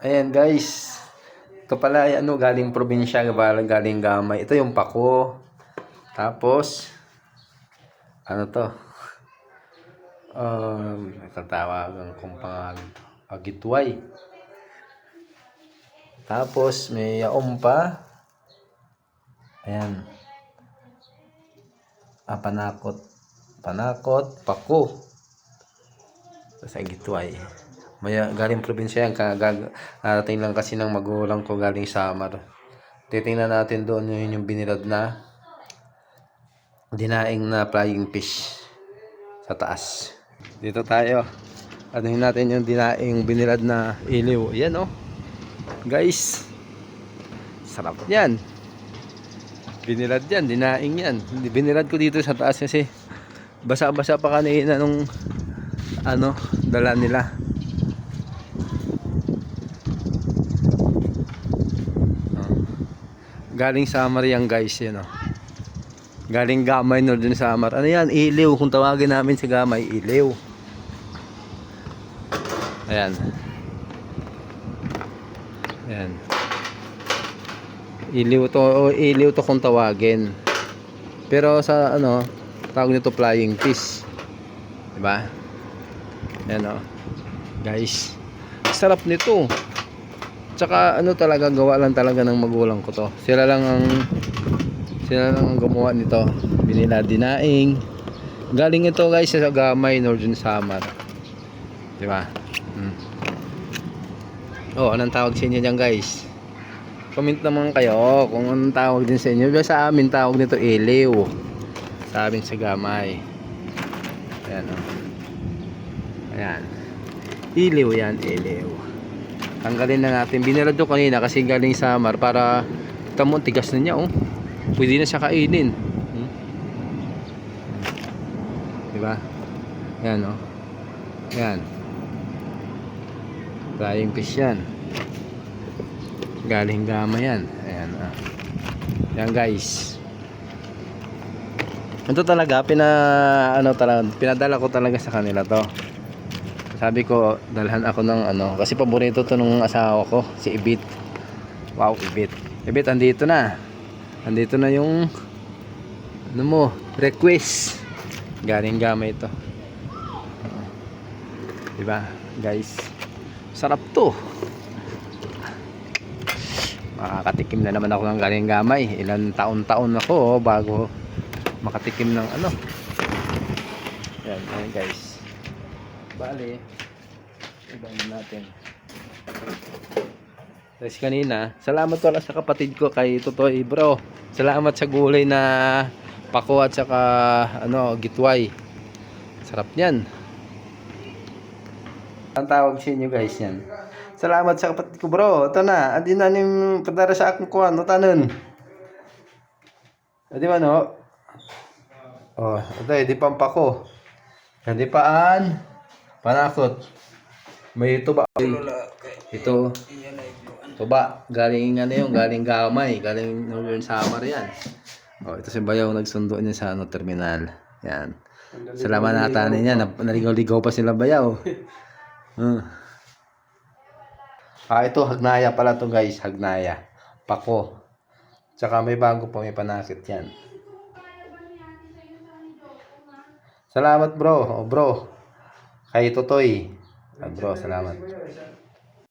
Ayan guys. Ito pala ay galing probinsya, galing Gamay. Ito yung pako. Tapos to? Katawagan kong pangalan to. Agitway. Tapos may yaong pa. Ayan. Panakot. Panakot, pako. Tapos agitway. Galing probinsya yan. Karating lang kasi ng magulang ko galing Samar. Titingnan natin doon yung binilad na dinaing na flying fish sa taas. Dito tayo. Anuhin natin yung dinaing binilad na iliw. Yan guys. Sarap yan. Binilad yan. Dinaing yan. Binilad ko dito sa taas kasi basa-basa pa kanina nung dala nila. Galing Samar yan guys, yan galing Gamay Northern Samar. Ano yan? Iliw. Kung tawagin namin sa Gamay, iliw. Ayan. Ayan. Iliw to kung tawagin. Pero sa tawag nito flying fish. Diba? Ayan guys. Sarap nito. Tsaka talaga gawa lang talaga ng magulang ko to. Sila lang ang gumawa nito. Binila dinaing. Galing ito guys sa Gamay Northern Samar. Di ba? Anong tawag sa inyo diyan guys? Comment naman kayo kung anong tawag din sa inyo. Sa amin tawag nito iliw. Sa amin sa Gamay. Ayan Ayan. Iliw yan, iliw. Tanggalin na natin. Binilad ko kanina kasi galing Samar para tamo tigas na niya Pwede na siya kainin. Diba? Ayan Ayan. Flying fish yan. Galing Gamay yan. Ayan Yan guys. Ito talaga pinadala ko talaga sa kanila to. Sabi ko, dalhan ako ng kasi paborito to nung asawa ko, si Ibit. Wow, Ibit. Ibit, andito na. Andito na yung request. Galing Gamay ito. Diba, guys? Sarap to. Makakatikim na naman ako ng galing Gamay. Ilan taon-taon ako bago makatikim ng Yan, guys. Bale, ibahin natin. Tapos kanina, salamat pala sa kapatid ko kay Totoy bro. Salamat sa gulay na pako at saka gitway. Sarap yan. Ang tawag sa inyo guys yan. Salamat sa kapatid ko bro. Ito na, adi na yung padara sa akong kuwan. Tanon. Adi ba ito di pampako. Hindi paan. Panakot. May tuba. Ito. Tuba. Galing galing Gamay. Galing Northern Samar yan. Ito si Bayaw nagsundo niya sa terminal. Yan. Salamat natin niya. Naligaw-ligaw pa sila Bayaw. Ito hagnaya pala to guys. Hagnaya. Pako. Tsaka may bago pa may panakit yan. Salamat bro. Bro. Kay Totoy. Bro, salamat.